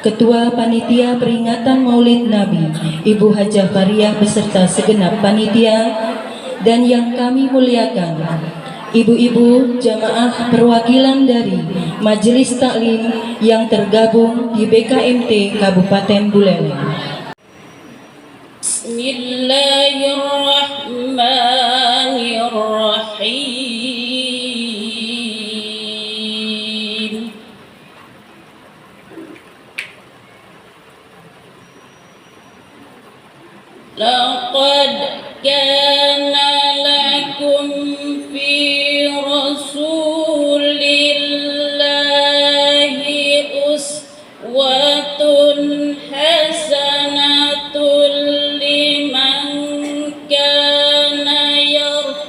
Ketua Panitia Peringatan Maulid Nabi, Ibu Hajah Fariyah beserta segenap panitia, dan yang kami muliakan, ibu-ibu jamaah perwakilan dari Majelis Taklim yang tergabung di BKMT Kabupaten Buleleng. Bismillahirrahmanirrahim. Laqad kana lakum fi Rasulillahi uswatun hasanatun liman kana yarjullah.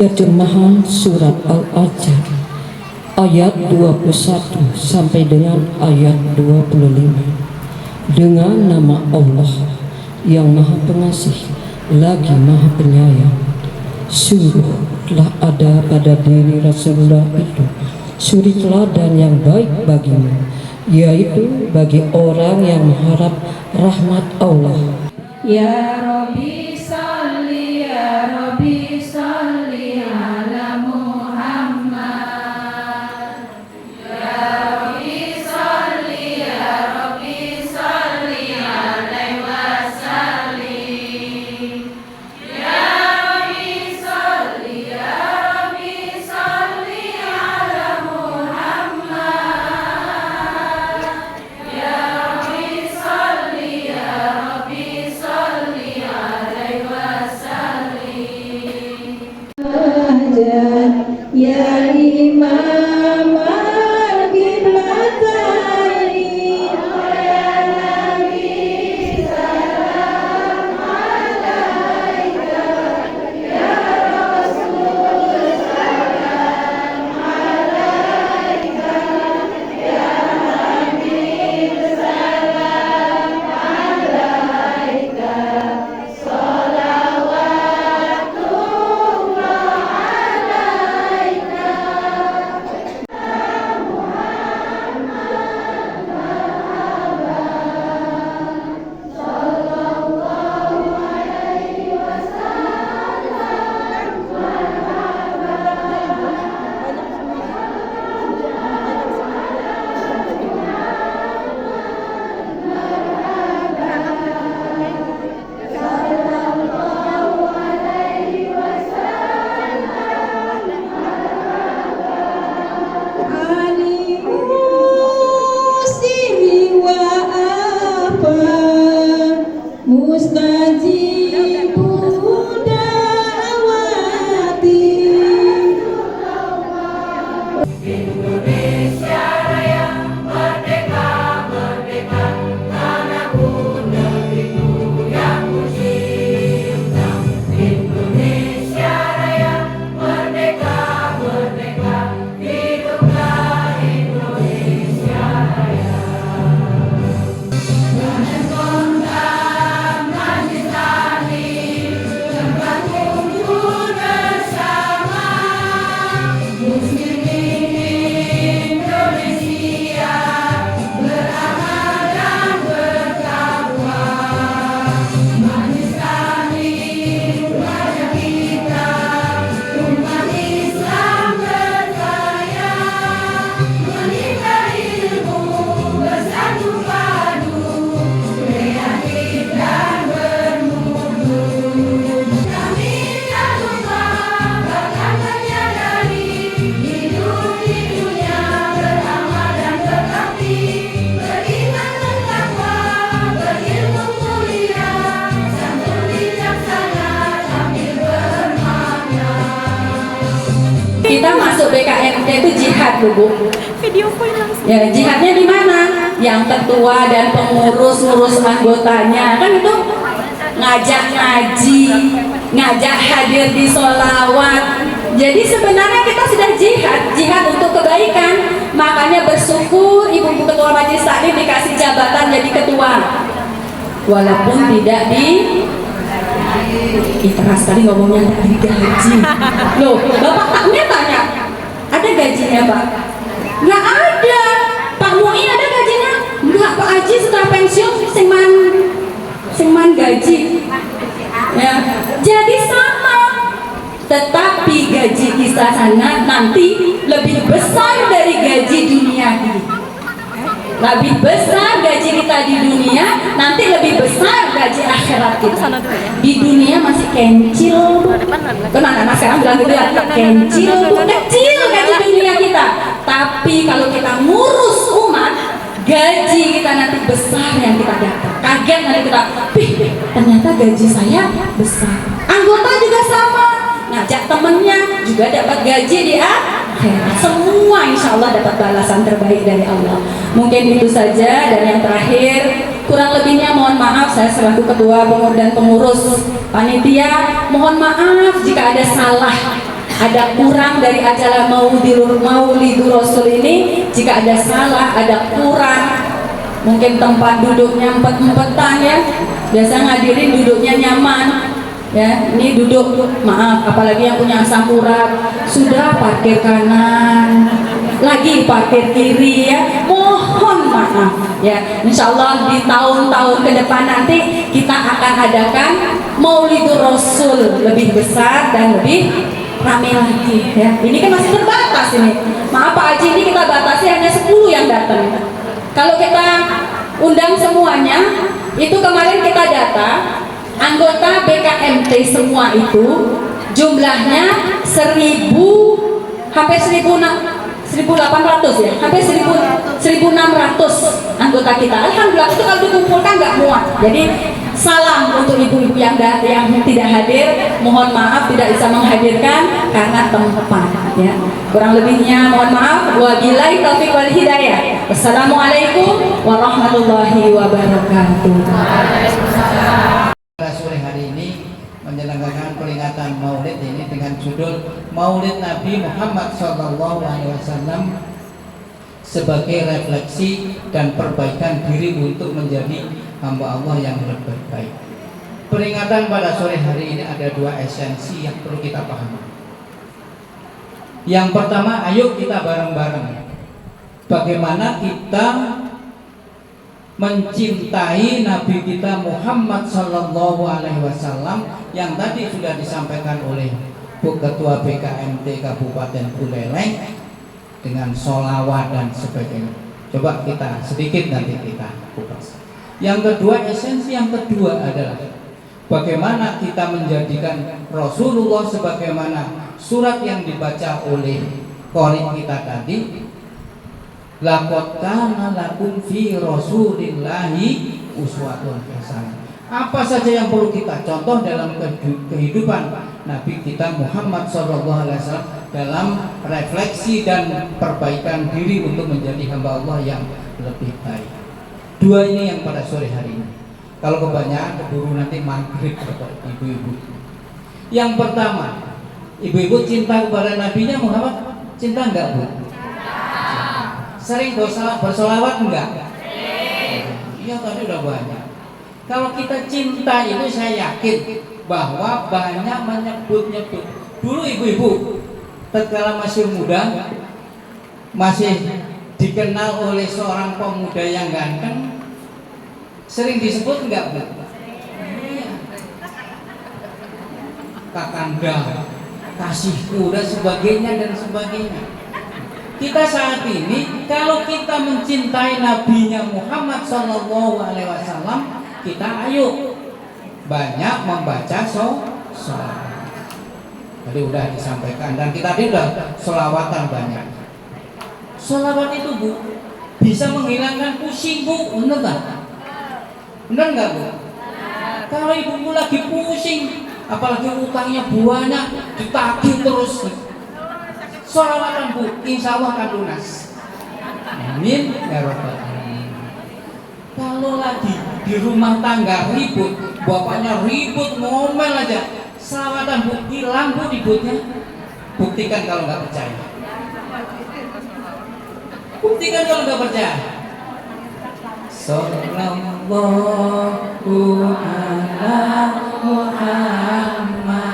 Terjemahan surat Al-Ahzab ayat 21 sampai dengan ayat 25. Dengan nama Allah yang Maha Pengasih lagi Maha Penyayang. Sungguh telah ada pada diri Rasulullah itu suri teladan yang baik bagimu, yaitu bagi orang yang mengharap rahmat Allah. Ya Rabbi salli, ya Rabbi salli ala Muhammad. Ya Rabbi salli, ya Rabbi salli alaihi wasallim. Ya Rabbi salli, ya Rabbi salli ala Muhammad. Ya Rabbi salli, ya Rabbi salli alaihi wasallim. Ya Imam al-Qiblataini, ya Nabi salam alaika, ya Rasul salam alaika, ya Habib salam alaika, salawatullah alaika. Mustajibu da'wati. Indonesia Raya merdeka, merdeka, tanahku negeriku yang ku cinta. Indonesia Raya merdeka, merdeka, hiduplah Indonesia Raya. Kita masuk BKMT itu jihad, Bu. Ya, jihadnya di mana? Yang ketua dan pengurus ngurus anggotanya kan itu ngajak ngaji, ngajak hadir di sholawat. Jadi sebenarnya kita sudah jihad untuk kebaikan. Makanya bersyukur ibu-ibu ketua majelis taklim dikasih jabatan jadi ketua, walaupun tidak di keras sekali ngomongnya, dari gaji. Loh, bapak taknya tanya, ada gajinya Pak? gaji kita sana nanti lebih besar dari gaji dunia ini. Lebih besar gaji kita di dunia, nanti lebih besar gaji akhirat kita. Di dunia masih kencil. Kan anak-anak sekarang bilang gitu ya, kencil tuh kecil gaji dunia kita. Tapi kalau kita ngurus umat, gaji kita nanti besar yang kita dapat. Kaget nanti kita, ternyata gaji saya besar. Anggota juga sama, ngajak temennya juga dapat gaji di akhirat. Semua insya Allah dapat balasan terbaik dari Allah. Mungkin itu saja, dan yang terakhir, kurang lebihnya mohon maaf, saya selaku ketua dan pengurus panitia mohon maaf jika ada salah, ada kurang dari acara Maulidur Rasul ini. Jika ada salah, ada kurang, mungkin tempat duduknya empet-empetan ya, biasa ngadirin duduknya nyaman ya, ini duduk maaf, apalagi yang punya asam urat sudah parkir kanan lagi parkir kiri ya, mohon maaf ya. Insya Allah di tahun-tahun ke depan nanti kita akan adakan Maulidur Rasul lebih besar dan lebih ramai lagi ya. Ini kan masih terbatas ini, maaf Pak Haji, ini kita batasi hanya 10 yang datang. Kalau kita undang semuanya, itu kemarin kita data anggota BKMT semua itu jumlahnya 1.000, hampir 1.800 ya, hampir 1.600 anggota kita. Alhamdulillah, itu kalau dikumpulkan nggak muat. Jadi salam untuk ibu-ibu yang tidak hadir, mohon maaf tidak bisa menghadirkan karena tempat ya. Kurang lebihnya mohon maaf. Wabillahi taufiq wal hidayah. Wassalamualaikum warahmatullahi wabarakatuh. Sore hari ini menyelenggarakan peringatan Maulid ini dengan judul Maulid Nabi Muhammad SAW sebagai refleksi dan perbaikan diri untuk menjadi hamba Allah yang lebih baik. Peringatan pada sore hari ini ada 2 esensi yang perlu kita pahami. Yang pertama, ayo kita bareng-bareng bagaimana kita mencintai Nabi kita Muhammad Sallallahu Alaihi Wasallam yang tadi sudah disampaikan oleh Bu Ketua BKMT Kabupaten Buleleng dengan sholawat dan sebagainya. Coba kita sedikit nanti kita kupas. Yang kedua, esensi yang kedua adalah bagaimana kita menjadikan Rasulullah sebagaimana surat yang dibaca oleh qori kita tadi. Laqad kana lakum fi Rasulillahi uswatun hasanah. Apa saja yang perlu kita contoh dalam kehidupan Nabi kita Muhammad SAW dalam refleksi dan perbaikan diri untuk menjadi hamba Allah yang lebih baik. 2 ini yang pada sore hari ini. Kalau kebanyakan keburu nanti maghrib kepada ibu-ibu. Yang pertama, ibu-ibu cinta kepada Nabinya Muhammad, cinta enggak Bu? Sering bersolawat enggak? Iya, tadi udah banyak. Kalau kita cinta itu saya yakin bahwa banyak menyebut-nyebut. Dulu ibu-ibu tatkala masih muda, masih dikenal oleh seorang pemuda yang ganteng, sering disebut enggak Bu? Kakanda, kasihku dan sebagainya dan sebagainya. Kita saat ini kalau kita mencintai Nabinya Muhammad SAW, kita ayo banyak membaca sholawat. Tadi udah disampaikan dan kita tadi udah sholawatan banyak. Sholawat itu Bu bisa menghilangkan pusing Bu, bener nggak? Bener nggak Bu? Kalau ibu lagi pusing, apalagi utangnya banyak, ditagih terus. Sholawatan Bu, insya Allah akan lunas. Amin ya rabbal alamin. Kalau lagi di rumah tangga ribut, bapaknya ribut ngomel aja, sholawatan Bu, hilang Bu ributnya. Buktikan kalau nggak percaya. Buktikan kalau nggak percaya. Sallallahu ala Muhammad.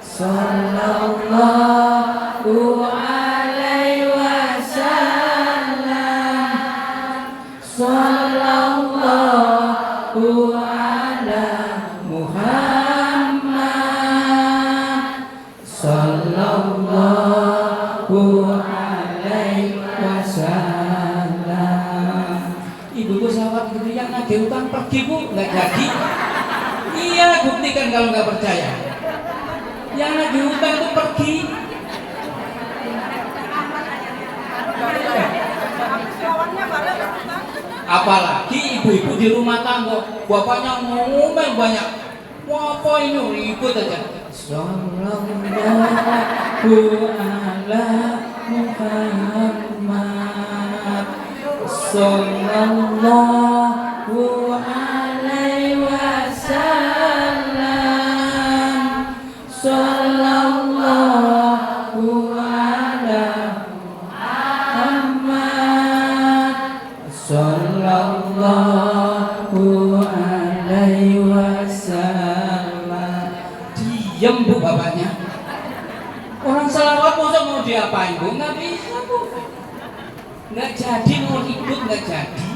Sallallahu alaihi wasallam. Sallallahu ala Muhammad. sallallahu alaihi wasallam. Ibu pesawat gitu yang nagih utang pergi Bu, nggak jadi. Iya, buktikan kalau nggak percaya. Yang nagih utang itu pergi. Apalagi ibu-ibu di rumah tangga, bapaknya ngomong banyak. Wah, apa ini ribut aja. Sallallahu ala Muhammad. Sallallahu alaihi wasallam. Sallallahu ala Muhammad. Sallallahu alaihi wasallam. Diam Bu bapaknya. Orang salawat mau diapain Bu? Nggak bisa Bu. Nggak jadi mau ikut, nggak jadi.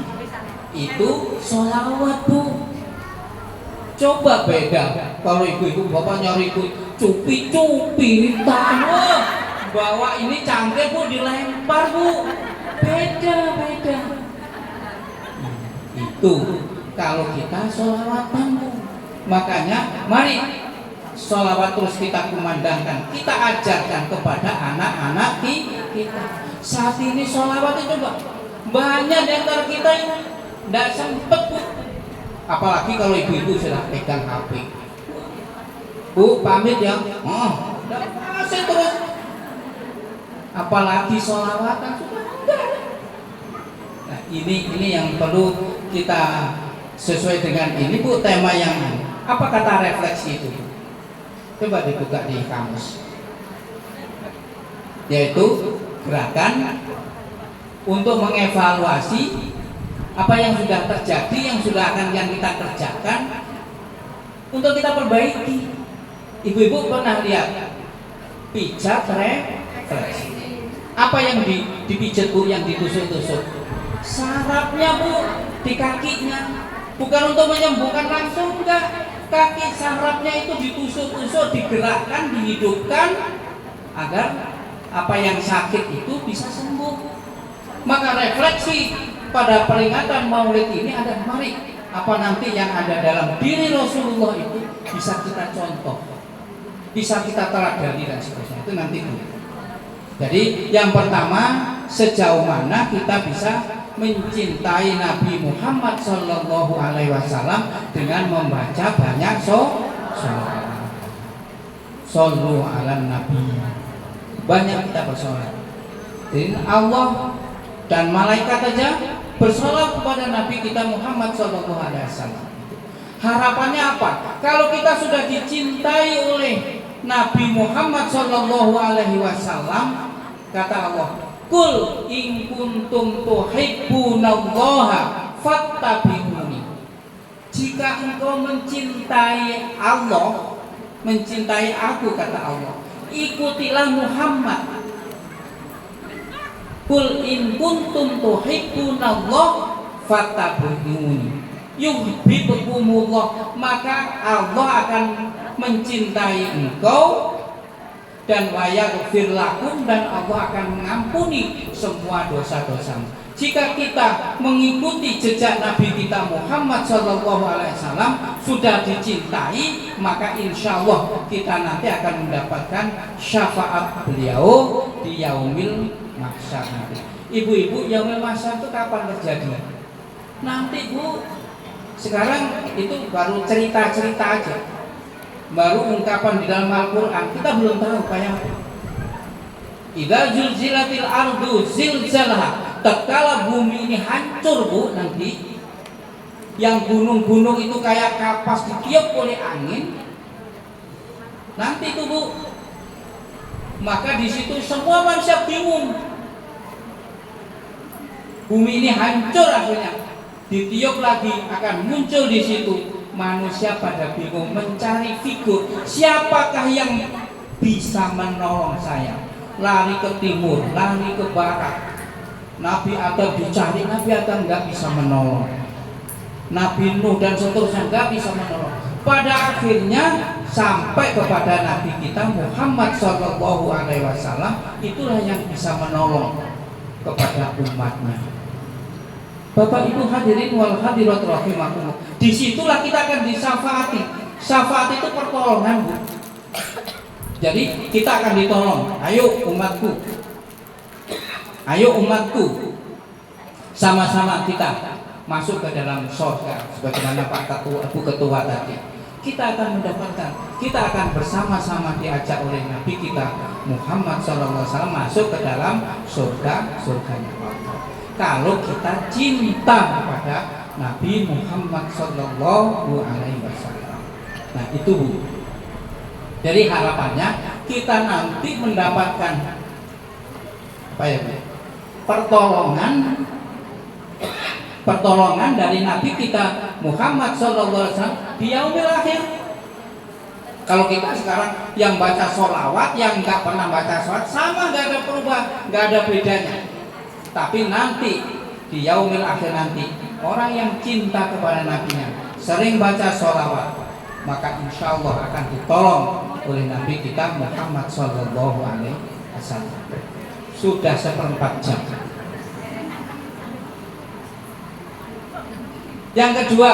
Itu sholawat Bu. Coba beda kalau ibu-ibu bapaknya ribut cupi-cupi tanah bawa ini cangkir Bu dilempar Bu. Beda. Itu kalau kita sholawatan Bu. Makanya mari sholawat terus kita kumandangkan, kita ajarkan kepada anak-anak kita. Saat ini sholawat itu coba banyak di antara kita yang tidak sempet Bu. Apalagi kalau ibu-ibu sudah pegang HP. Bu pamit ya. Udah masih terus. Apalagi sholawatan sudah enggak. Nah ini yang perlu kita sesuai dengan ini Bu, tema yang apa kata refleksi itu? Coba dibuka di kamus. Yaitu gerakan untuk mengevaluasi apa yang sudah terjadi, yang kita kerjakan untuk kita perbaiki. Ibu-ibu pernah lihat pijat refleksi? Apa yang dipijat Bu, yang ditusuk-tusuk? Sarafnya Bu, di kakinya. Bukan untuk menyembuhkan langsung, enggak. Kaki sarafnya itu ditusuk-tusuk, digerakkan, dihidupkan agar apa yang sakit itu bisa sembuh. Maka refleksi pada peringatan Maulid ini ada, mari apa nanti yang ada dalam diri Rasulullah itu bisa kita contoh, bisa kita teladani dan seterusnya. Itu nanti dulu. Jadi yang pertama, sejauh mana kita bisa mencintai Nabi Muhammad Sallallahu Alaihi Wasallam dengan membaca banyak sholawat. Sallu ala Nabi. Banyak kita bersolat. Jadi Allah dan malaikat aja bersolat kepada Nabi kita Muhammad Sallallahu Alaihi Wasallam. Harapannya apa? Kalau kita sudah dicintai oleh Nabi Muhammad Sallallahu Alaihi Wasallam, kata Allah, Kul in kuntum tuhibbunallaha fattabi'uni. Jika engkau mencintai Allah, mencintai aku, kata Allah, ikutilah Muhammad. Kul in kuntum tuhibbunallaha fattabi'uni yuhibbukumullah, maka Allah akan mencintai engkau dan wayaghfir lakum, dan Allah akan mengampuni semua dosa-dosamu. Jika kita mengikuti jejak Nabi kita Muhammad Sallallahu Alaihi Wasallam, sudah dicintai, maka insya Allah kita nanti akan mendapatkan syafaat beliau di yaumil mahsyar nanti. Ibu-ibu, yaumil mahsyar itu kapan terjadi? Nanti Bu, sekarang itu baru cerita-cerita aja, baru ungkapan di dalam Al-Quran, kita belum tahu kayak apa. Idza zulzilatil ardu zilzalaha, tatkala bumi ini hancur Bu, nanti yang gunung-gunung itu kayak kapas ditiup oleh angin, nanti itu Bu, maka di situ semua manusia bingung. Bumi ini hancur akhirnya, ditiup lagi akan muncul di situ. Manusia pada bingung mencari figur, siapakah yang bisa menolong saya. Lari ke timur, lari ke barat. Nabi Adam dicari, Nabi Adam nggak bisa menolong. Nabi Nuh dan seterusnya nggak bisa menolong. Pada akhirnya sampai kepada Nabi kita Muhammad Shallallahu Alaihi Wasallam, itulah yang bisa menolong kepada umatnya. Bapak Ibu hadirin wal hadirat rahimakumullah. Disitulah kita akan disafaati. Syafaat itu pertolongan, Bu. Jadi kita akan ditolong. Ayo umatku, ayo umatku, sama-sama kita masuk ke dalam surga. Sebagaimana Pak Ketua tadi, kita akan mendapatkan, kita akan bersama-sama diajak oleh Nabi kita Muhammad SAW masuk ke dalam surganya Allah. Kalau kita cinta kepada Nabi Muhammad Sallallahu Alaihi Wasallam. Nah itu, Bu. Jadi harapannya kita nanti mendapatkan apa ya, Bu? Pertolongan dari Nabi kita Muhammad Sallallahu Alaihi Wasallam di yaumil akhir. Kalau kita sekarang yang baca sholawat, yang nggak pernah baca sholawat, sama, nggak ada perubahan, nggak ada bedanya. Tapi nanti di yaumil akhir nanti, orang yang cinta kepada nabinya, sering baca sholawat, maka insya Allah akan ditolong oleh Nabi kita Muhammad Sallallahu Alaihi Wasallam. Sudah 1/4 jam. Yang kedua,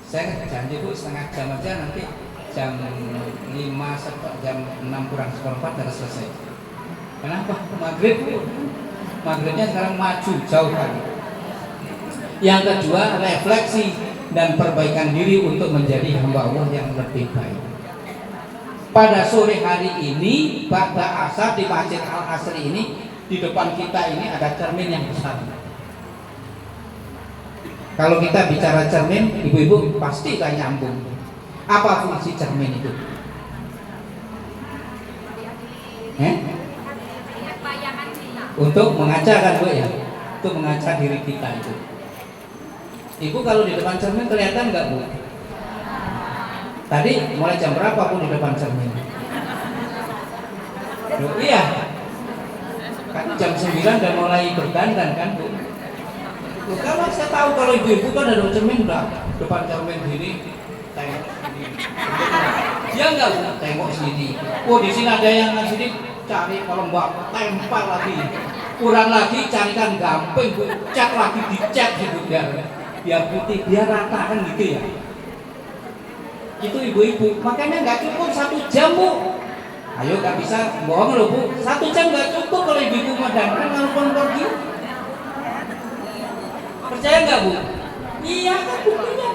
saya janji Bu, setengah jam aja, nanti jam 5 sampai jam 6 kurang 1/4 harus selesai. Kenapa? Maghrib, Bu. Maghribnya sekarang maju jauh kali. Yang kedua, refleksi dan perbaikan diri untuk menjadi hamba Allah yang lebih baik. Pada sore hari ini, ba'da asar di Masjid Al Asri ini, di depan kita ini ada cermin yang besar. Kalau kita bicara cermin, ibu-ibu pasti tak nyambung. Apa fungsi cermin itu? Untuk mengaca kan, Bu ya? Untuk mengaca diri kita itu. Ibu kalau di depan cermin kelihatan nggak, Bu? Tadi mulai jam berapa pun di depan cermin? Loh, iya. Kan jam 9 udah mulai berdandan kan, Bu? Loh, kalau saya tahu kalau ibu-ibu kan ada cermin, udah depan cermin gini, tengok sini. Ya enggak, Bu? Tengok sini. Oh, di sini ada yang sini, cari, kalau mbak tempel lagi. Kurang lagi carikan gampang, Bu. Cat lagi, dicat gitu biar putih, biar rata kan gitu ya. Itu ibu-ibu, makanya nggak cukup 1 jam, Bu. Ayo, nggak bisa bohong loh, Bu. 1 jam nggak cukup kalau ibu-ibu mau dandan kalau pergi. Percaya nggak, Bu? Iya kan buktinya.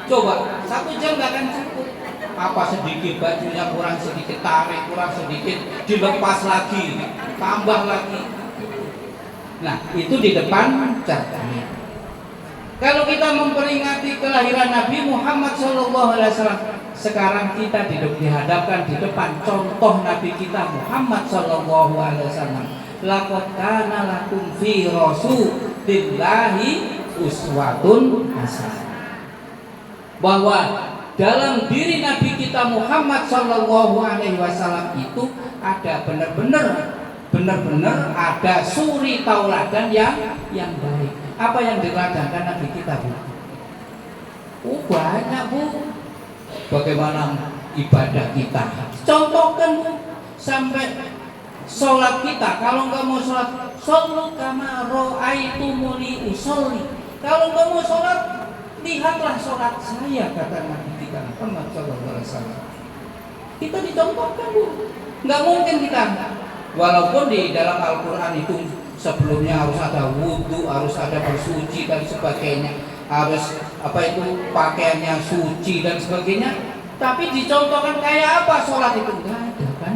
Coba 1 jam nggak akan cukup. Apa sedikit bajunya kurang sedikit, tarik kurang sedikit, dilepas lagi, tambah lagi. Nah itu di depan cermin. Kalau kita memperingati kelahiran Nabi Muhammad SAW, sekarang kita dihadapkan di depan contoh Nabi kita Muhammad SAW. Laqad kana lakum fi rasulillahi uswatun hasanah. Bahwa dalam diri Nabi kita Muhammad SAW itu ada benar-benar ada suri tauladan yang baik. Apa yang diteladankan Nabi kita, Bu? Oh, banyak, Bu. Bagaimana ibadah kita? Contohkan, Bu, sampai sholat kita. Kalau nggak mau sholat, shollu kama ra'aitumuni usolli. Kalau nggak mau sholat, lihatlah sholat saya, kata Nabi kita Muhammad SAW. Kita dicontohkan, Bu. Nggak mungkin kita, walaupun di dalam Al-Quran itu sebelumnya harus ada wudhu, harus ada bersuci dan sebagainya, harus pakaiannya suci dan sebagainya, tapi dicontohkan kayak apa sholat itu? Enggak ada kan?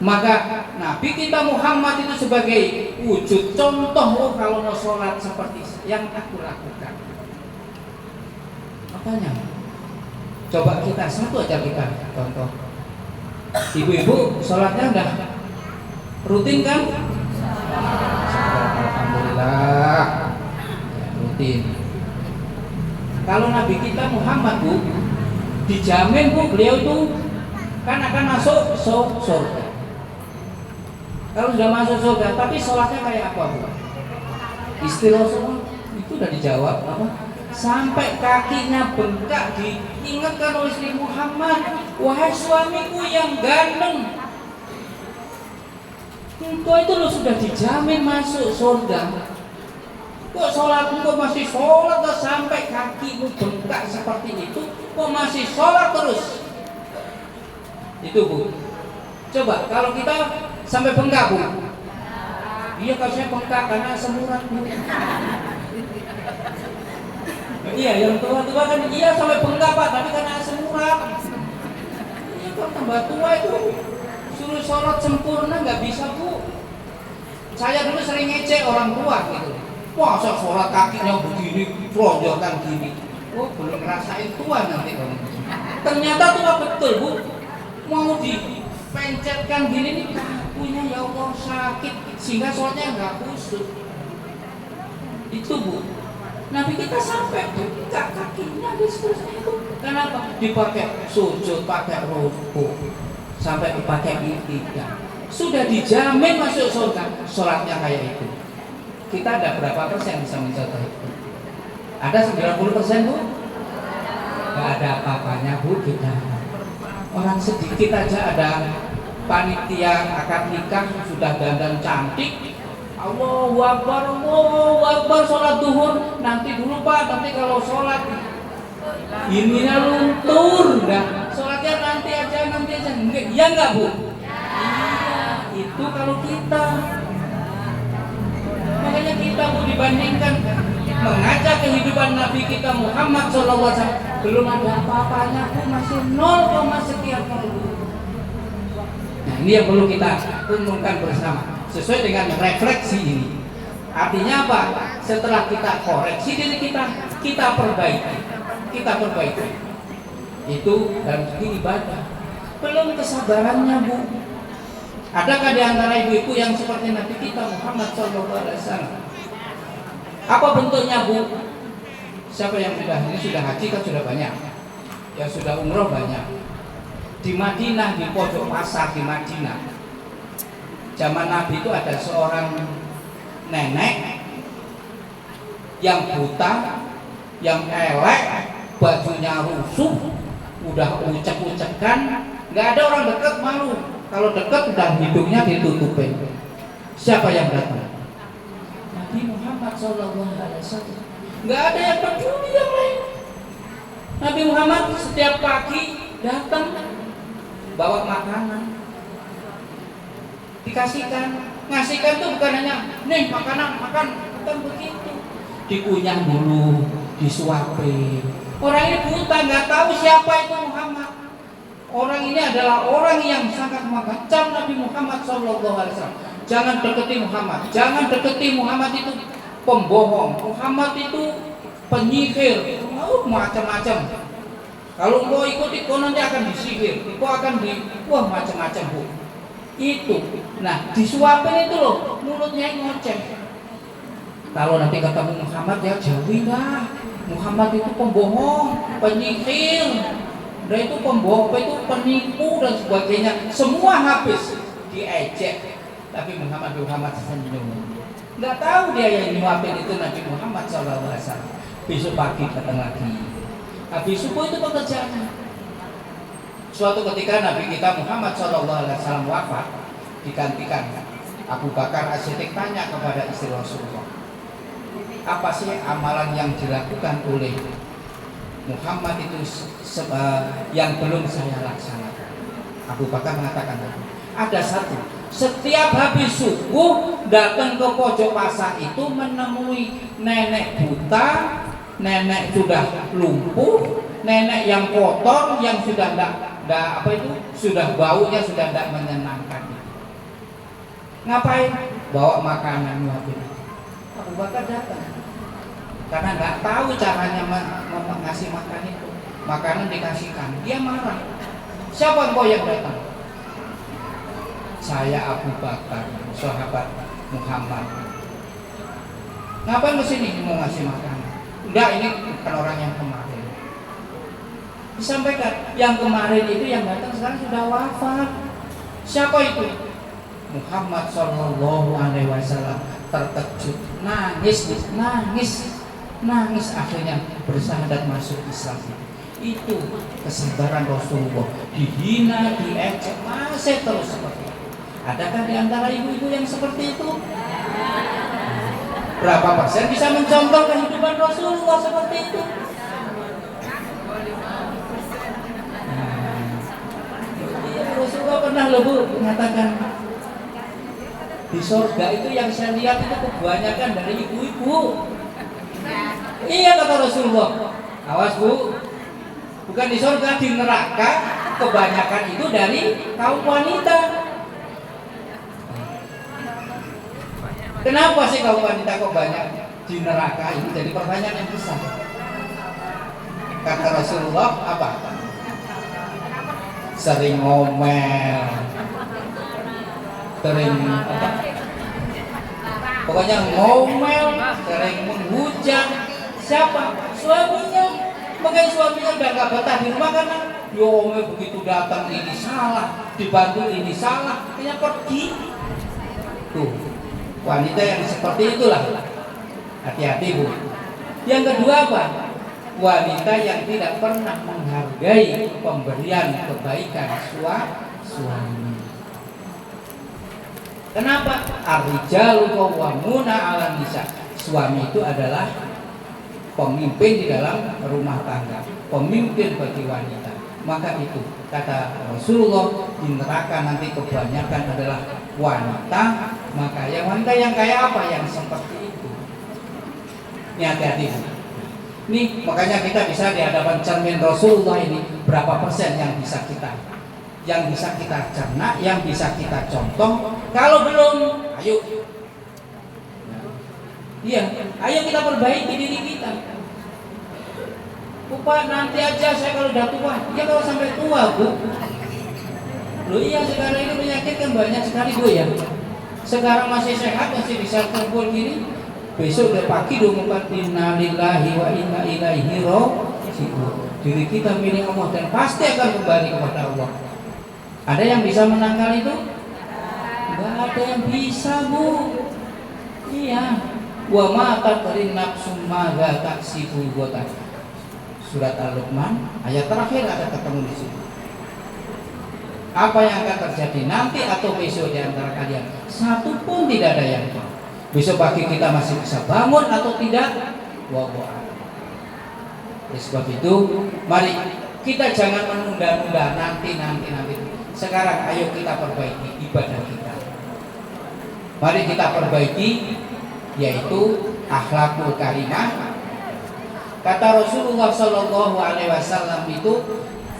Maka Nabi kita Muhammad itu sebagai wujud contoh, oh kalau mau sholat seperti yang aku lakukan. Makanya coba kita satu aja kita contoh. Ibu-ibu sholatnya udah rutin kan? Alhamdulillah ya, rutin. Kalau Nabi kita Muhammad, Bu, dijamin, Bu, beliau itu kan akan masuk surga. Kalau sudah masuk surga, tapi sholatnya kayak apa, Bu? Istilah sholat itu udah dijawab apa? sampai kakinya bengkak, diingatkan oleh istri Muhammad, wahai suamiku yang ganteng, engkau itu lo sudah dijamin masuk surga. Kok sholat engkau masih sholat sampai kakimu bengkak seperti itu, kok masih sholat terus? Itu Bu. Coba kalau kita sampai bengkak Bu. Iya, kalau saya bengkak karena asam urat Bu. Iya, yang tua-tua kan iya sampai bengkak Pak, tapi karena asam urat. Iya, kalau tambah tua itu suruh sholat sempurna nggak bisa Bu. Saya dulu sering ngecek orang tua gitu. Masa sholat kakinya begini, lonjokan gini. Oh, belum ngerasain tua nanti kalau ternyata tua betul Bu. Mau dipencetkan gini nih kakinya ya Allah sakit sehingga sholatnya nggak khusyuk. Itu Bu. Nabi kita sampai bengkak kakinya di seterusnya itu. Kenapa? Dipakai sujud, pakai rukuk, sampai dipakai itikaf. Sudah dijamin masuk surga. Sholatnya kayak itu. Kita ada berapa persen bisa mencontoh itu? Ada 90% Bu? Gak ada apa-apanya Bu kita. Orang sedikit aja ada panitia akad nikah sudah dandan cantik. Allahu Akbar, sholat duhur. Nanti dulu Pak, nanti kalau sholat ininya luntur. Nah, sholatnya nanti aja. Iya enggak Bu? Iya, itu kalau kita. Makanya kita mau dibandingkan mengajak kehidupan Nabi kita Muhammad SAW, belum ada apa-apanya pun masih 0, sekian nol. Nah, ini yang perlu kita renungkan bersama sesuai dengan refleksi ini. Artinya apa? Setelah kita koreksi diri kita perbaiki. Itu dalam segi ibadah. Belum kesabarannya Bu. Adakah di antara ibu-ibu yang seperti Nabi kita Muhammad SAW? Apa bentuknya Bu? Siapa yang sudah haji kan sudah banyak, ya sudah umroh banyak. Di Madinah, di pojok pasar di Madinah, zaman Nabi itu ada seorang nenek yang buta, yang elek, bajunya rusuh, udah ucek-ucekan, nggak ada orang dekat malu. Kalau dekat udah hidungnya ditutupin. Siapa yang datang? Nabi Muhammad SAW. Nggak ada yang peduli yang lain. Nabi Muhammad setiap pagi datang bawa makanan, dikasihkan. Ngasihkan tuh bukan hanya nih makanan makan, bukan begitu. Dikunyah dulu, disuapin. Orang ini buta, nggak tahu siapa itu Muhammad. Orang ini adalah orang yang sangat mengecam Nabi Muhammad SAW. Jangan deketi Muhammad. Jangan deketi Muhammad, itu pembohong. Muhammad itu penyihir. Macam-macam. Kalau engkau ikuti, kau nanti akan disihir. Kau akan macam-macam Bu. Itu. Nah, disuapin itu loh. Mulutnya ngoceh. Kalau nanti ketemu Muhammad ya jauhin lah. Muhammad itu pembohong, penyihir. Dan itu pembohong, itu penipu dan sebagainya. Semua habis diejek. Tapi Muhammad senyum. Nggak tahu dia yang nyuapin itu Nabi Muhammad SAW. Besok pagi datang lagi. Habis subuh itu pekerjaannya. Suatu ketika Nabi kita Muhammad SAW wafat, digantikan Abu Bakar As-Siddiq tanya kepada istri Rasulullah, apa sih amalan yang dilakukan oleh Muhammad itu yang belum saya laksanakan? Abu Bakar mengatakan, ada satu. Setiap habis subuh datang ke pojok pasar itu menemui nenek buta, nenek sudah lumpuh, nenek yang kotor, yang sudah sudah baunya sudah tidak menyenangkan. Ngapain? Bawa makanan nyuapin. Abu Bakar datang karena nggak tahu caranya ngasih makan itu. Makanan dikasihkan, dia marah. Siapa engkau yang datang? Saya Abu Bakar, sahabat Muhammad. Ngapain kesini mau ngasih makanan? Enggak, ini bukan orang yang kemarin. Disampaikan, yang kemarin itu yang datang sekarang sudah wafat. Siapa itu? Muhammad SAW terkejut, nangis. nangis akhirnya bersyahadat masuk Islam. Itu kesabaran Rasulullah, dihina, diejek, masih terus seperti itu. Adakah di antara ibu-ibu yang seperti itu? Berapa persen bisa mencontoh kehidupan Rasulullah seperti itu? Rasulullah pernah mengatakan di surga itu yang saya lihat itu kebanyakan dari ibu-ibu. Iya, kata Rasulullah. Awas bu, bukan di surga, di neraka kebanyakan itu dari kaum wanita. Kenapa sih kaum wanita kok banyak di neraka? Ini jadi pertanyaan yang besar. Kata Rasulullah apa? Sering ngomel, sering apa? Pokoknya ngomel, sering menghujat. Siapa? Suaminya. Makanya suaminya udah gak betah di rumah karena diomel begitu, datang ini salah, dibantu ini salah, akhirnya pergi. Tuh, wanita yang seperti itulah. Hati-hati bu. Yang kedua apa? Wanita yang tidak pernah menghargai pemberian kebaikan suami. Kenapa? Ar-rijalu qawwamuna 'alan nisa. Suami itu adalah pemimpin di dalam rumah tangga, pemimpin bagi wanita. Maka itu kata Rasulullah, di neraka nanti kebanyakan adalah wanita. Maka yang wanita yang kayak apa? Yang seperti itu. Ini hati-hati. Nih makanya kita bisa di hadapan cermin Rasulullah ini berapa persen yang bisa kita cerna, yang bisa kita contoh. Kalau belum, ayo. Iya, ayo kita perbaiki diri kita. Pak, nanti aja saya kalau udah tua. Ya kalau sampai tua bu. Loh iya, sekarang ini penyakit kan banyak sekali bu ya. Sekarang masih sehat, masih bisa kumpul gini. Besok udah pagi dong empat, innalillahi wa inna ilaihi raji'un. Diri kita milik Allah dan pasti akan kembali kepada Allah. Ada yang bisa menangkal itu? Enggak ada yang bisa bu. Iya. Wa ma tadri nafsum ma taksibu ghada. Surat Al-Luqman ayat terakhir ada ketemu di situ. Apa yang akan terjadi nanti atau besok di antara kalian? Satu pun tidak ada yang tahu. Besok pagi kita masih bisa bangun atau tidak? Wallahu a'lam. Sebab itu, mari kita jangan menunda-nunda nanti. Sekarang ayo kita perbaiki ibadah kita. Mari kita perbaiki, yaitu akhlakul karimah. Kata Rasulullah Shallallahu Alaihi Wasallam itu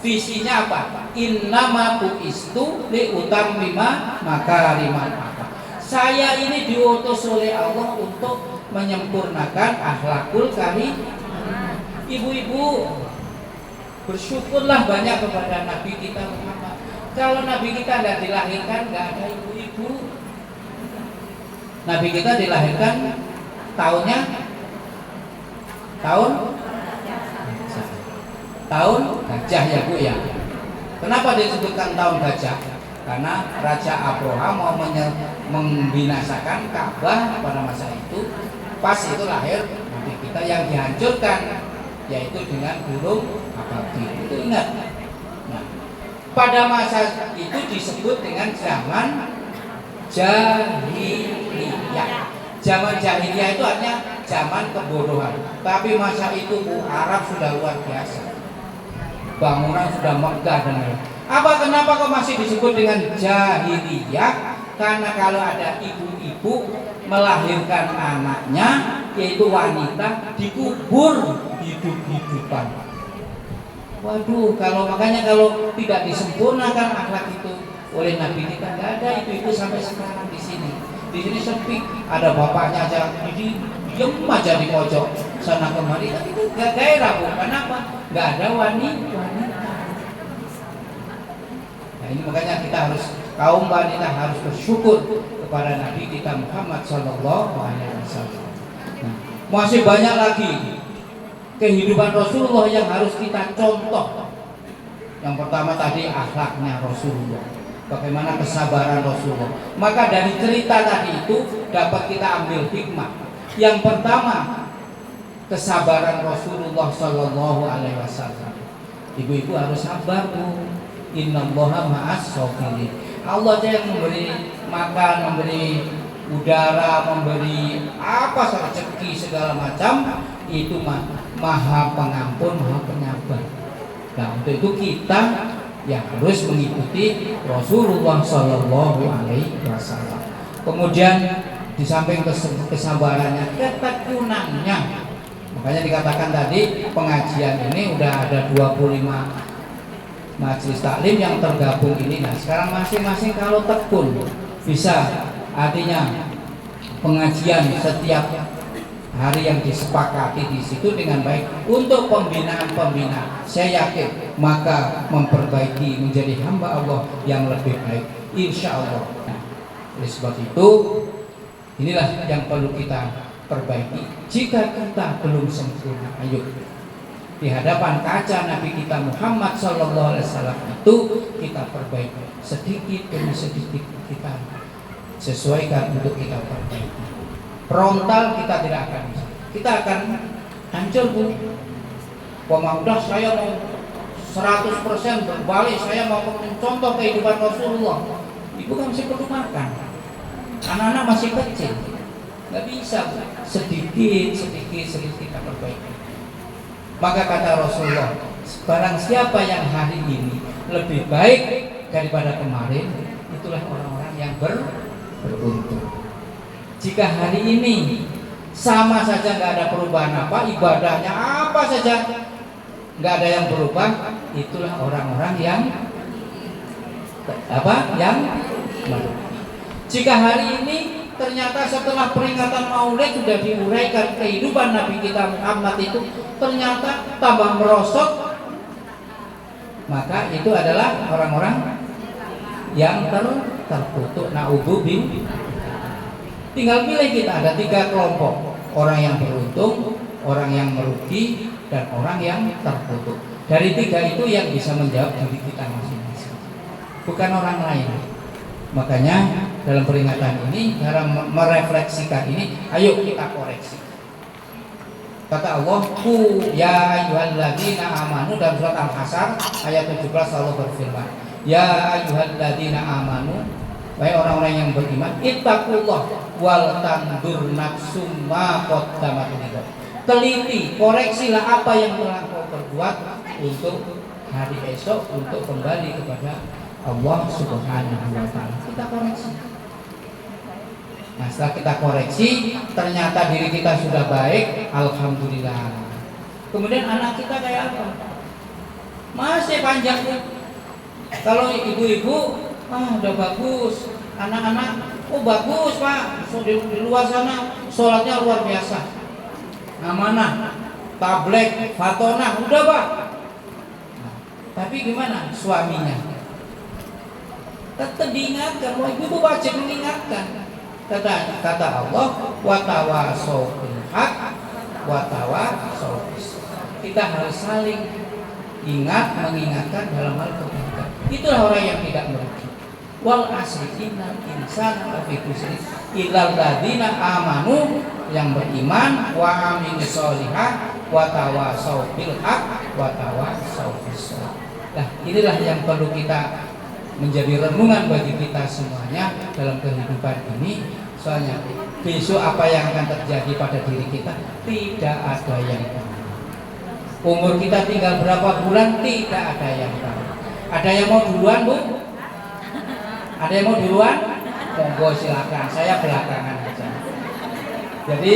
visinya apa? Innama bu'istu liutammima makarimal akhlak. Saya ini diutus oleh Allah untuk menyempurnakan akhlakul karimah. Ibu-ibu, bersyukurlah banyak kepada Nabi kita Muhammad. Kalau Nabi kita tidak dilahirkan, nggak ada ibu-ibu. Nabi kita dilahirkan tahun gajah ya bu ya. Kenapa disebutkan tahun gajah? Karena Raja Abraha mau membinasakan Ka'bah pada masa itu. Pas itu lahir Nabi kita yang dihancurkan, yaitu dengan burung ababil. Itu ingat. Nah, pada masa itu disebut dengan zaman jahiliyah. Zaman jahiliyah itu artinya zaman kebodohan. Tapi masa itu bu, Arab sudah luar biasa. Bangunan sudah megah dan lain. Kenapa kok masih disebut dengan jahiliyah? Karena kalau ada ibu-ibu melahirkan anaknya, yaitu wanita, dikubur hidup-hidupan. Waduh, makanya kalau tidak disempurnakan akhlak itu oleh Nabi kita, nggak ada ibu-ibu sampai sekarang di sini. Di sini sepi, ada bapaknya aja, jadi diem aja di pojok sana kemari. Itu nggak gairah bu. Kenapa? Nggak ada wanita. Nah ini makanya kita kaum wanita harus bersyukur kepada Nabi kita Muhammad Sallallahu Alaihi Wasallam. Nah, masih banyak lagi kehidupan Rasulullah yang harus kita contoh. Yang pertama tadi akhlaknya Rasulullah, bagaimana kesabaran Rasulullah. Maka dari cerita tadi itu dapat kita ambil hikmah. Yang pertama, kesabaran Rasulullah Shallallahu Alaihi Wasallam. Ibu-ibu harus sabar, Bu. Innallaha ma'as sabirin. Allah yang memberi makan, memberi udara, memberi apa rezeki segala macam, itu maha pengampun, maha penyabar. Nah, untuk itu kita yang harus mengikuti Rasulullah Shallallahu Alaihi Wasallam. Kemudian di samping kesabarannya, ketekunannya. Makanya dikatakan tadi pengajian ini udah ada 25 majelis taklim yang tergabung ini. Nah, sekarang masing-masing kalau tekun bisa, artinya pengajian setiap hari yang disepakati di situ dengan baik untuk pembinaan. Saya yakin maka memperbaiki menjadi hamba Allah yang lebih baik, insya Allah. Nah, oleh sebab itu inilah yang perlu kita perbaiki. Jika kita belum sempurna, ayo di hadapan kaca Nabi kita Muhammad Sallallahu Alaihi Wasallam itu kita perbaiki sedikit demi sedikit, kita sesuaikan untuk kita perbaiki. Frontal kita tidak akan bisa, kita akan hancur, Bu. Udah saya mau 100% berbalik, saya mau mencontoh kehidupan Rasulullah. Ibu kan masih perlu makan, anak-anak masih kecil, nggak bisa, Bu. Sedikit kita perbaiki. Maka kata Rasulullah, barang siapa yang hari ini lebih baik daripada kemarin, itulah orang-orang yang beruntung. Jika hari ini sama saja nggak ada perubahan apa, ibadahnya apa saja nggak ada yang berubah, itulah orang-orang yang merugi. Jika hari ini ternyata setelah peringatan Maulid sudah diuraikan kehidupan Nabi kita Muhammad itu ternyata tambah merosot, maka itu adalah orang-orang yang terkutuk. Na'udzubillah. Tinggal pilih kita, ada 3 kelompok: orang yang beruntung, orang yang merugi, dan orang yang terkutuk. Dari 3 itu yang bisa menjawab diri kita masing-masing, bukan orang lain. Makanya dalam peringatan ini, dalam merefleksikan ini, ayo kita koreksi. Kata Allah, "Ku ya ayyuhalladzina amanu," dalam surat Al-Hasyr ayat 17 Allah berfirman, "Ya ayyuhalladzina amanu," wahai orang-orang yang beriman, "ittaqullah wal tandur nafsum ma qaddamat ligad." Teliti, koreksilah apa yang telah kau perbuat untuk hari esok, untuk kembali kepada Allah Subhanahu wa Ta'ala. Kita koreksi. Nah, setelah kita koreksi, ternyata diri kita sudah baik, alhamdulillah. Kemudian anak kita kayak apa? Masih panjang. Kalau ibu-ibu, udah bagus. Anak-anak, bagus, Pak. So, di luar sana sholatnya luar biasa. Amanah, tablek, fatonah, udah, Pak. Nah, tapi gimana suaminya? Tetap diingatkan, ibu wajib mengingatkan. Kata Allah, wa tawasau bil haq wa tawasau bis sabr. Kita harus saling mengingatkan dalam hal kebaikan. Itulah orang yang tidak merugi. Wal asri innal insana lafi khusr illal ladzina amanu, yang beriman, wa amilus sholihat, wa tawasau bil haq wa tawasau bis sabr. Nah, inilah yang perlu kita menjadi renungan bagi kita semuanya dalam kehidupan ini. Soalnya besok apa yang akan terjadi pada diri kita tidak ada yang tahu. Umur kita tinggal berapa bulan tidak ada yang tahu. Ada yang mau duluan, Bu? Ada yang mau duluan? Monggo silakan, saya belakangan aja. Jadi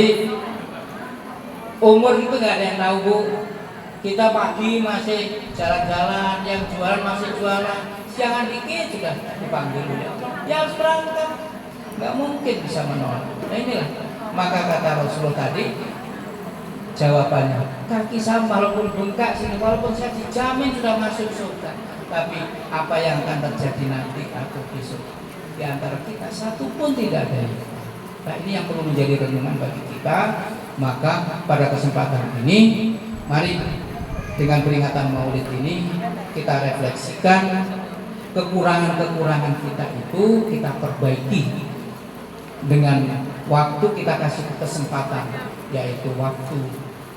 umur itu nggak ada yang tahu, Bu. Kita pagi masih jalan-jalan, yang jualan masih jualan, jangan dikit sudah dipanggil ya harus berangkat, nggak mungkin bisa menolak. Nah, inilah maka kata Rasulullah tadi, jawabannya, kaki saya walaupun bengkak sini, walaupun saya dijamin sudah masuk surga, tapi apa yang akan terjadi nanti atau besok di antara kita satu pun tidak ada. Nah, ini yang perlu menjadi renungan bagi kita. Maka pada kesempatan ini, mari dengan peringatan Maulid ini kita refleksikan kekurangan-kekurangan kita itu kita perbaiki dengan waktu kita kasih kesempatan, yaitu waktu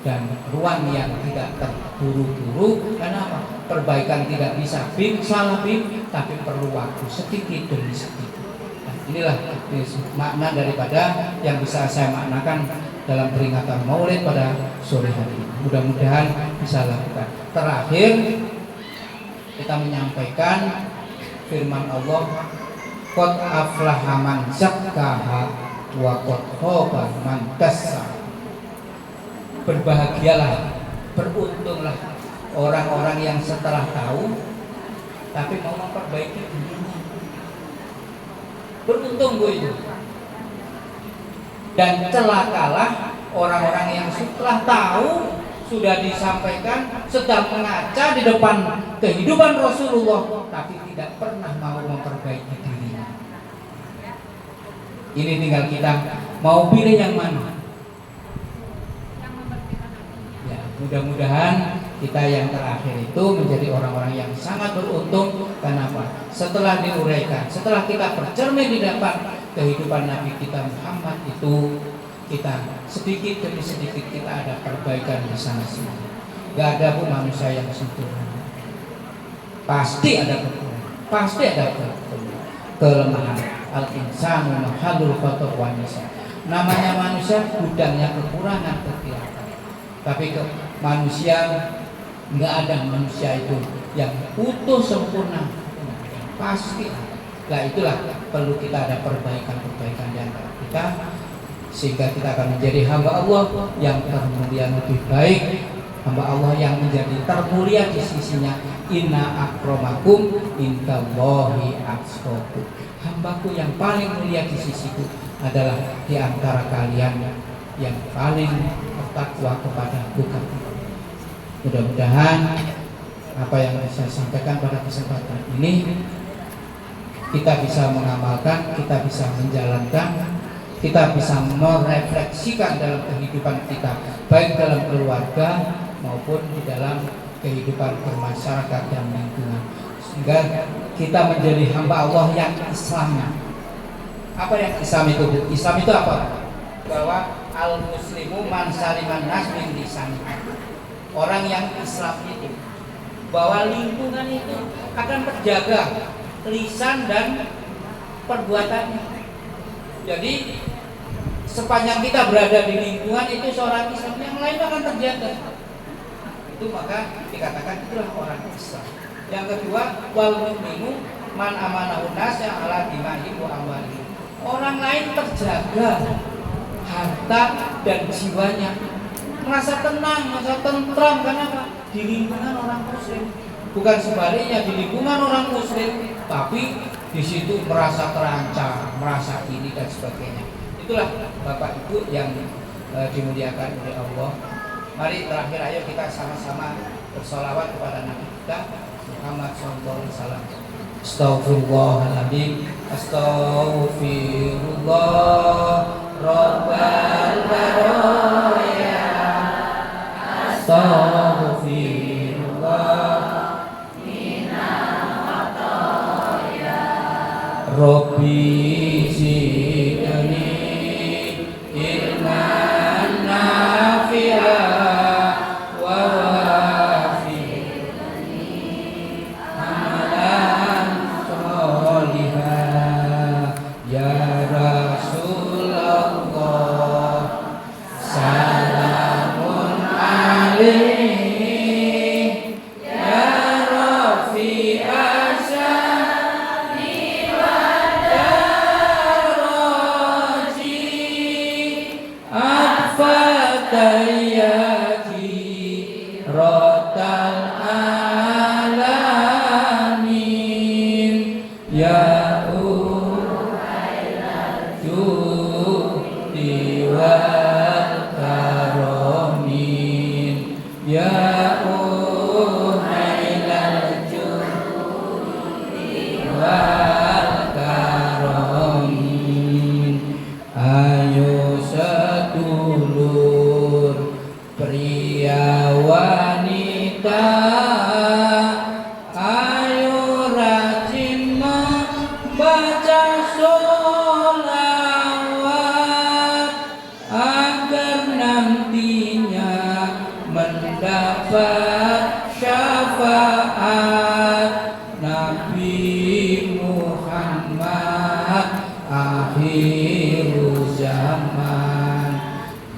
dan ruang yang tidak terburu-buru. Kenapa? Perbaikan tidak bisa salah tapi perlu waktu sedikit demi sedikit. Nah, inilah makna daripada yang bisa saya maknakan dalam peringatan Maulid pada sore hari ini. Mudah-mudahan bisa lakukan. Terakhir kita menyampaikan firman Allah, qad aflaha man zakkaha wa qad khaba man dassaha. Berbahagialah, beruntunglah orang-orang yang setelah tahu tapi mau memperbaiki dirinya. Beruntung gue itu. Dan celakalah orang-orang yang setelah tahu, sudah disampaikan, sedang mengaca di depan kehidupan Rasulullah, tapi tidak pernah mau memperbaiki dirinya. Ini tinggal kita mau pilih yang mana. Ya, mudah-mudahan kita yang terakhir itu menjadi orang-orang yang sangat beruntung. Kenapa? Setelah diuraikan, setelah kita bercermin di depan kehidupan Nabi kita Muhammad itu, kita sedikit demi sedikit kita ada perbaikan di sana sini. Gak ada pun manusia yang sempurna. Pasti ada kekurangan, pasti ada kelemahan. Al-insanu mahallul khata' wa nisa. Namanya manusia gudangnya kekurangan, kekeliruan. Tapi manusia nggak ada manusia itu yang utuh sempurna. Pasti. Nah itulah perlu kita ada perbaikan-perbaikan di antara kita, sehingga kita akan menjadi hamba Allah yang termulia lebih baik, hamba Allah yang menjadi termulia di sisinya. Inna akramakum indallahi atqakum. Hambaku yang paling mulia di sisiku adalah di antara kalian yang paling bertakwa kepadaku. Mudah-mudahan apa yang saya sampaikan pada kesempatan ini kita bisa mengamalkan, kita bisa menjalankan, kita bisa merefleksikan dalam kehidupan kita, baik dalam keluarga maupun di dalam kehidupan bermasyarakat dan lingkungan, sehingga kita menjadi hamba Allah yang Islamnya. Apa yang Islam itu? Islam itu apa? Bahwa al-muslimu man saliman nas min lisani. Orang yang Islam itu bahwa lingkungan itu akan terjaga lisan dan perbuatannya. Jadi sepanjang kita berada di lingkungan itu seorang Islam, yang lain akan terjaga. Itu maka dikatakan itulah orang Islam. Yang kedua, wal mu'minu man amanahun nas yang ala dimahim wa amwalihim. Orang lain terjaga harta dan jiwanya, merasa tenang, merasa tentram. Kenapa? Di lingkungan orang muslim. Bukan sebaliknya, di lingkungan orang muslim tapi di situ merasa terancam, merasa ini dan sebagainya. Itulah Bapak Ibu yang dimuliakan oleh Allah. Mari terakhir ayo kita sama-sama bersolawat kepada Nabi kita Muhammad SAW. Astaghfirullahaladzim, astaghfirullah Rabbal baraya, astaghfirullah Rabbi zidni ilman nafi'a wa wafi'ni amalan sholihah. Ya Rasulullah salamun alaihi ya Rafi'a akhiru zaman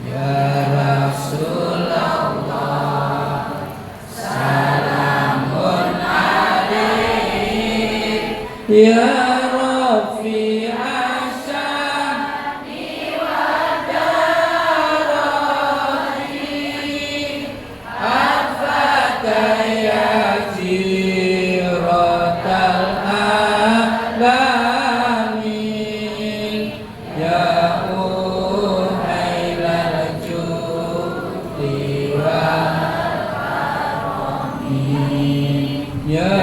ya Rasulullah salamun alaik ya Rafi Asyam ya Jiratal Alamin ya Uhailal Judi wal Karami ya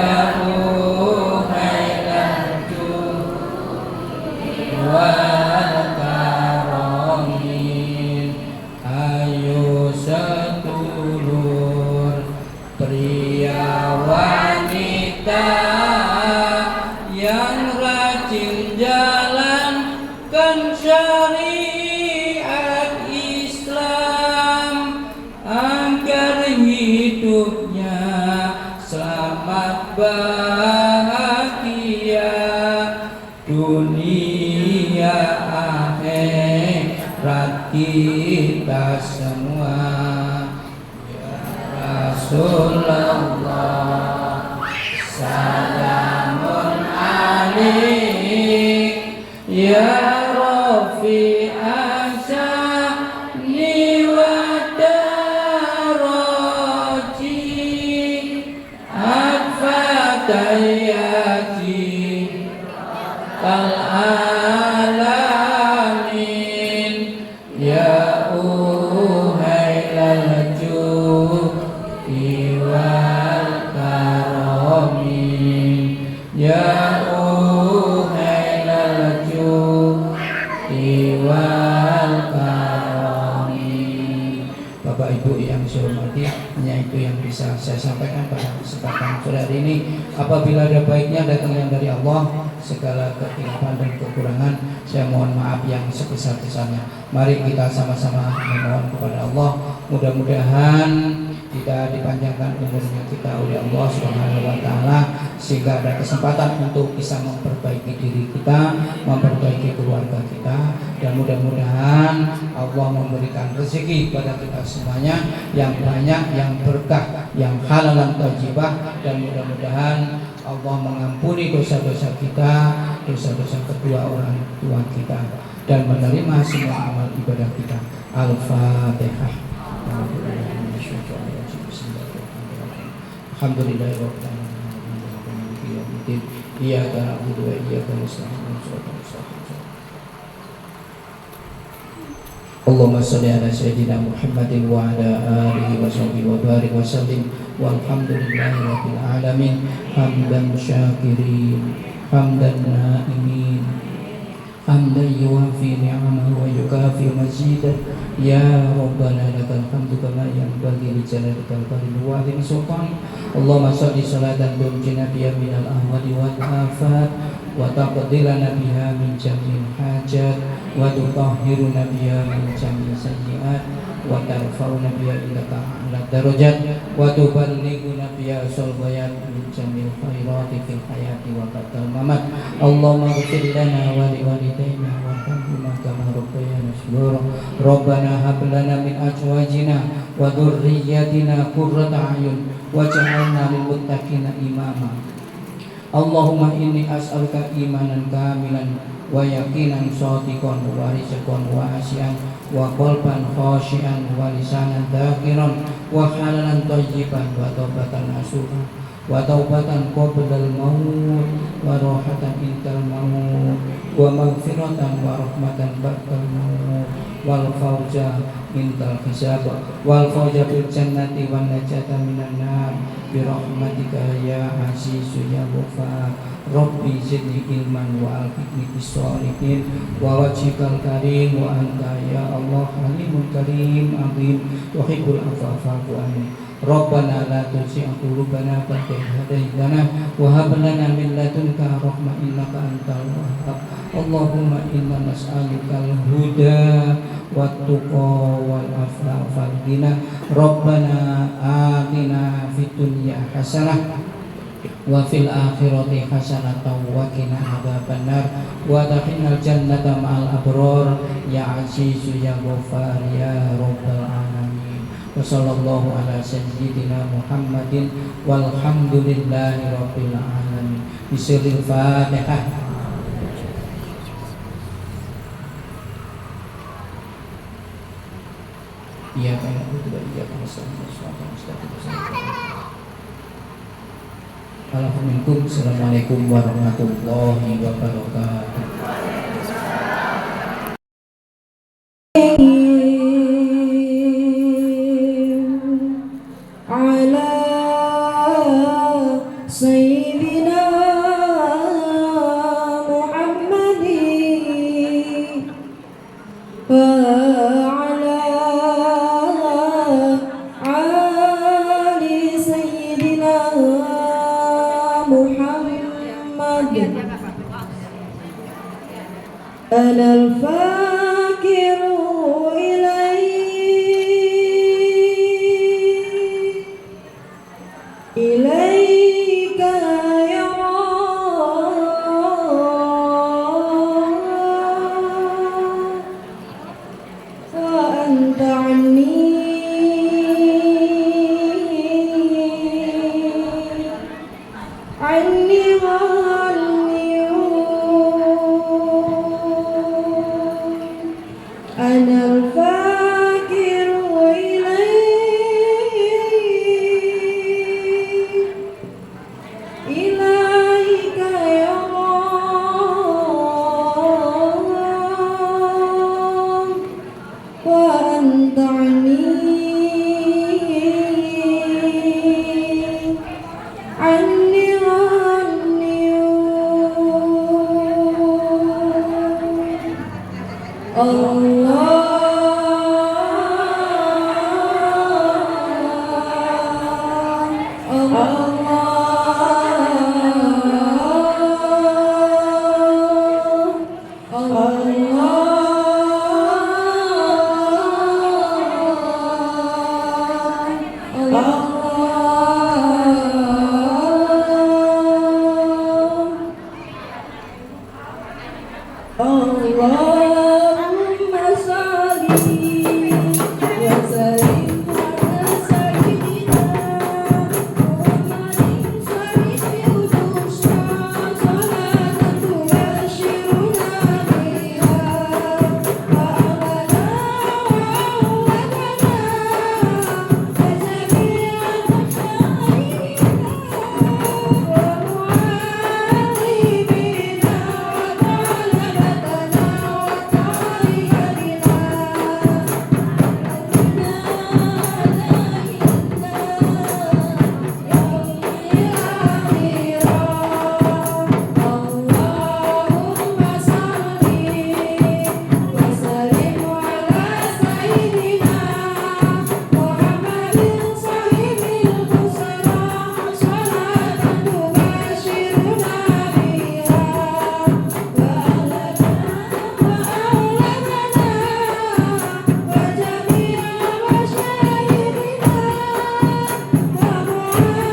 Uhailal Judi wal Karami ayo sedulur pria wanita yang rajin jalankan syariat Islam agar hidupnya selamat bahagia dunia akhirat kita semua Rasulullah salamun alaik ya Rafi Asyani wa daraji Al-Fatayati Al-Alamin ya Uhailal Judi wal Karami ya Uhailal Judi wal Karami. Bapak Ibu yang saya hormati, hanya itu yang bisa saya sampaikan pada kesempatan sore hari ini. Apabila ada baiknya datang yang dari Allah, segala kekhilafan dan kekurangan saya mohon maaf yang sebesar-besarnya. Mari kita sama-sama memohon kepada Allah, mudah-mudahan kita dipanjangkan umurnya kita oleh Allah Subhanahu wa taala sehingga ada kesempatan untuk bisa memperbaiki diri kita, memperbaiki keluarga kita, dan mudah-mudahan Allah memberikan rezeki kepada kita semuanya yang banyak, yang berkah, yang halal dan thayyibah, dan mudah-mudahan Allah mengampuni dosa-dosa kita, dosa-dosa kedua orang tua kita, dan menerima semua amal ibadah kita. Al-Fatihah. Alhamdulillahirabbil alamin. Iyyaka na'budu wa iyyaka nasta'in. Allahumma shalli ala sayyidina Muhammadin wa ala alihi wa sahbihi wa barik wa sallim walhamdulillahi rabbil alamin hamdan syakirin hamdan na'imin hamdan yuwafi ni'amahu wa yukafi mazidah ya Rabbana lakal hamdu kama yanbaghi li jalalikal karim wa azimi sultan. Allahumma shalli salatan tunjina biha minal ahwali wal afat wa taqdilana biha min jami'il hajat wa tutahhiruna biha min jami'i sayyi'at wa tarfa'una biha ila ta'ala darajat wa tuballighuna biha sulbayat min jami'il khairati fil hayati wa ba'dal mamat. Allahumma ighfir lana wa li walidayna warhamhuma kama rabbayana shighara. Rabbana hab lana min azwajina wa dhurriyyatina qurrata a'yun waj'alna lil muttaqina imama. Allahumma inni as'aluka imanan kamilan wa yaqinan shadiqan wa rizqan wasi'an wa qalban khashi'an wa lisanan dzakiran wa halalan thayyiban wa taubatan nasuha wa taubatan qablal maut wa rahatan indal maut wa maghfiratan wa rahmatan ba'dal maut wal fawza indal hisab wal fawza bil jannati wan najata minan nar bi rahmatika ya azizu ya ghafar. Rabbi zidni ilman wa alhiqni bis-shalihin wa wajhikal karim wa anta ya Allah halimun karim azim tuhibbul afwa fa'fu anni. Rabbana la tuzigh qulubana ba'da idh hadaytana wa hab lana min ladunka rahmah innaka antal wahhab. Allahumma inna nas'alukal huda wat tuqa wal afafa wal ghina. Rabbana atina fid dunya hasanah wa fil akhirati hasanatan wa qina adzabannar wa adkhilnal jannata ma'al abrar ya azizu ya ghaffar ya rabbal alamin. Wa sallallahu ala sayyidina Muhammadin walhamdulillahi rabbil alamin. Bismillahil Fatihah. Iya kayak itu iya kamu Assalamualaikum warahmatullahi wabarakatuh. على سيدنا محمد وعلى آل سيدنا محمد أنا الفاكر إليك يا وأنت عني وعني أنا الفاكر إليك يا رب وأنت عني Allahumma salli wa sallim ala sayyidina Muhammadin sayyidil busra salatan tubashiruna biha wa alana wa lana wa jami'an masyayikhina wa mu'allimina wa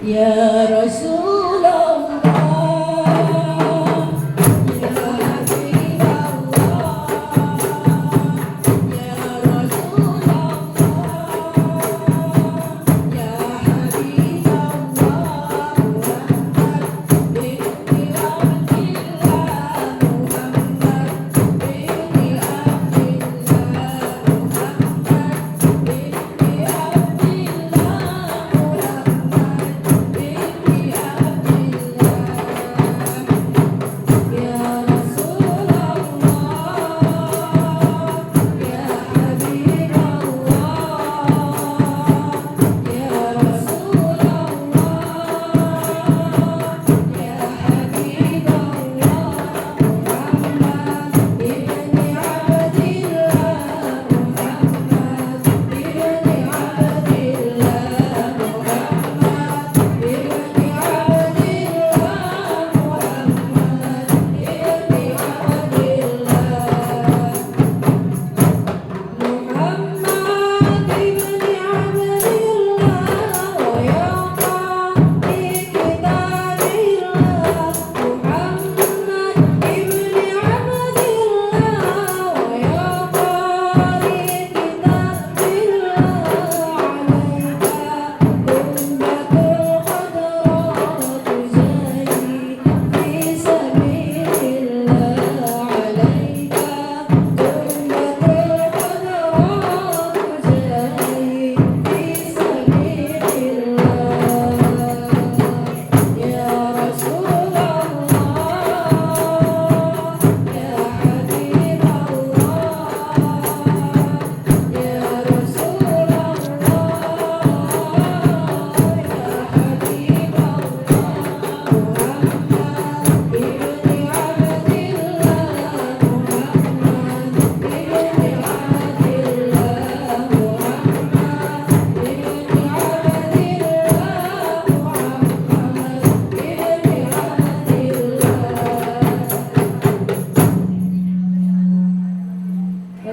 Ya Rasulullah Ya Habibullah Ya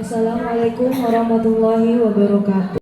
Wassalamualaikum warahmatullahi wabarakatuh.